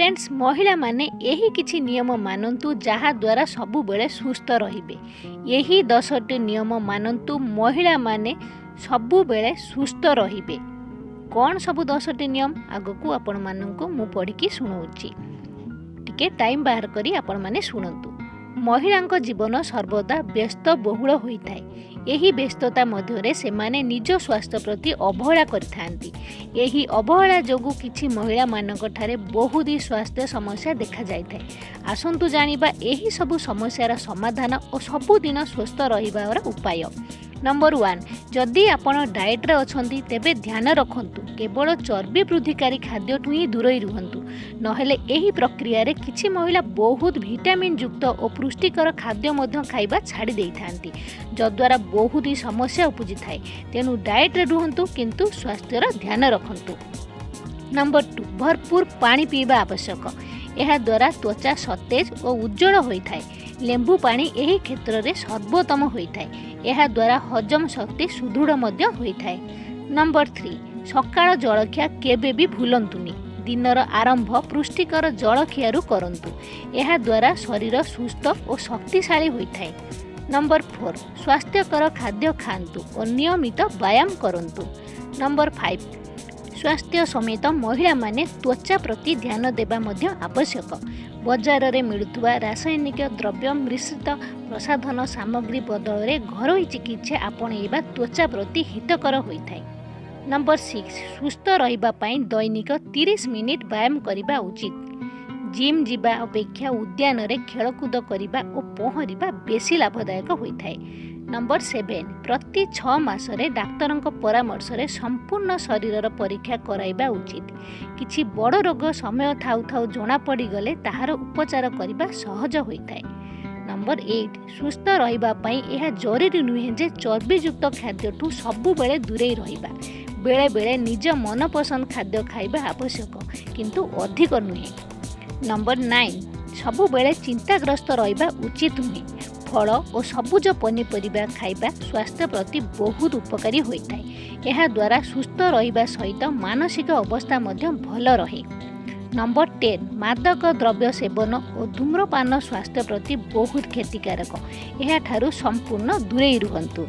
Friends महिला माने यही किछि नियम मानन्तु जहा द्वारा सबु बेले सुस्थ रहिबे। यही 10टी नियम मानन्तु महिला माने सबु बेले सुस्थ रहिबे। कौन सबु 10टी नियम आगकू आपण माननको मु पढ़िकी सुनाउछि। टिके टाइम बाहर करी आपण माने सुनंतु। महिलांक जीवन सर्वदा व्यस्त बहुल होइथाय। यही व्यस्तता मध्यरे सेमाने निज स्वास्थ्य प्रति अवहेला करिथांती। यही अवहेला जोगु किछि महिला मानक ठारे बहुत ही स्वास्थ्य समस्या देखा जाइथाय। आसंतु जानिबा यही सबु समस्यार समाधान और सबुदिन स्वस्थ रहिबार उपाय। नंबर 1, जदि आपण डाएट रे अछंती तेबे ध्यान रखंतु केवल चर्बी वृद्धिकारी खाद्य ठू ही दूर रुहंतु। नहेले एही प्रक्रिया रे किछि महिला बहुत विटामिन युक्त और पुष्टिकर खाद्य मध्य खाइबा छाड़ी देइथांती, जद्वारा बहुत ही समस्या उपजी थाए। तेनु डाएट रे रुहंतु किंतु स्वास्थ्यर ध्यान रखंतु। नंबर 2, भरपूर पानी पीबा आवश्यक। यह द्वारा त्वचा सतेज और उज्जवल होता है। लेंबू पानी यही क्षेत्र में सर्वोत्तम होता है। यह द्वारा हजम शक्ति सुदृढ़ होता है। नंबर 3, सकाळ जलखिया केबे भी भूलंतुनी। दिनर आरंभ पुष्टिकर जलखियारू करंतु। यह द्वारा शरीर सुस्थ और शक्तिशाली होता है। नंबर 4, स्वास्थ्यकर खाद्य खांतु और नियमित व्यायाम करंतु। नंबर 5, स्वास्थ्य समेत महिला माने त्वचा प्रति ध्यान देबा मध्य आवश्यक। बजार रे मिलुवा रासायनिक द्रव्य मिश्रित प्रसाधन सामग्री बदल रे घरोई चिकित्सा आपणेबा त्वचा प्रति हितकर होइथाय। नंबर 6, सुस्थ रहिबा पई दैनिक 30 मिनिट व्यायाम करिबा उचित। जिम जीवा अपेक्षा उद्यान रे खेलकूद करिबा और पहरिबा बेसी लाभदायक होइथाय। नंबर 7, प्रति 6 मासरे डाक्तरंक परामर्श रे संपूर्ण शरीरर परीक्षा कराइबा उचित। किछि बड़ रोग समय थाउ थाउ जना पड़ी गले ताहार उपचार करिबा सहज होइथाय। नंबर 8, सुस्थ रहिबा पई यह जरूरी नुहे जे चर्बी युक्त खाद्य ठू सबु बेले दूरे रहिबा। बेले बेले निज मनपसंद खाद्य खाइबा आवश्यक किंतु अधिक नुहे। नंबर 9, सबु बेले चिंताग्रस्त रहिबा उचित नुहे। फल और सबुज पनीपरिबा खाइबा स्वास्थ्य प्रति बहुत उपकारी होता है। यह द्वारा सुस्थ रहिबा सहित मानसिक अवस्था मध्य भल रहे। नंबर 10, मादक द्रव्य सेवन और धूम्रपान स्वास्थ्य प्रति बहुत क्षतिकारक। यह ठारू संपूर्ण दूरे रुहंतु।